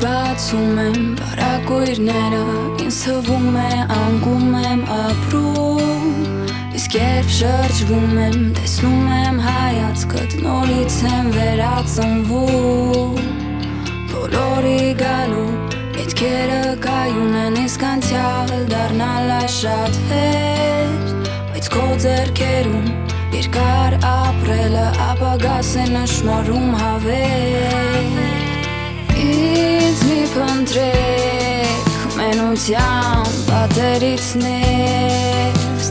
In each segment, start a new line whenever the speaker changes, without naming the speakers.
բացում եմ բարակույրները ինձ թվում է անկում եմ ապրում Իսկ երբ շրջվում եմ տեսնում եմ հայացքդ նորից եմ վերածնվում Բոլորի գալու պետքերը կայուն են իսկ անցյալ դառնալ այս շատ հեշտ Բայց քո ձեռքերում երկար ապրելը ապագաս է նշմարում հավերք Ինձ մի փնտրեք մենության պատերից ներս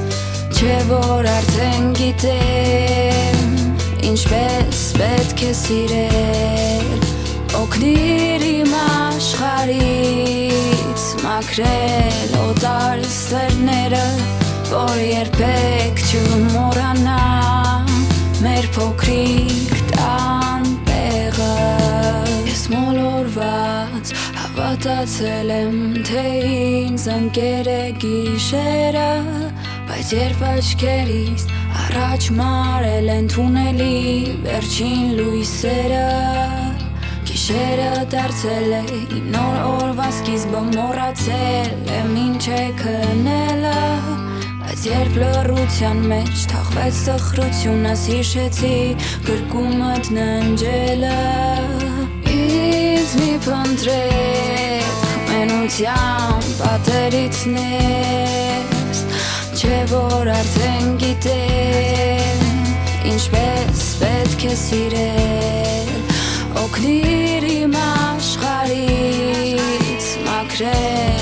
Չէ որ արդեն գիտեմ ինչպես պետք է սիրել Օգնիր իմ աշխարհից մաքրել օտար ստերները Որ երբեք չմոռանամ մեր փոքրիկ տան տեղը Ես մոլորված հավատացել եմ թե ինձ ընկեր է գիշերը Բայց երբ աչքերիս առաջ մարել են թունելի վերջին լույսերը Գիշերը դարձել է իմ նոր օրվա սկիզբը մոռացել եմ ինչ է քնելը Բայց երբ լռության մեջ թաղվեց տխրությունս հիշեցի գրկումդ ննջելը Ինձ մի փնտրեք մենության պատերից ներս Չէ որ արդեն գիտեմ ինչպես պետք է սիրել Օգնիր իմ աշխարհից մաքրել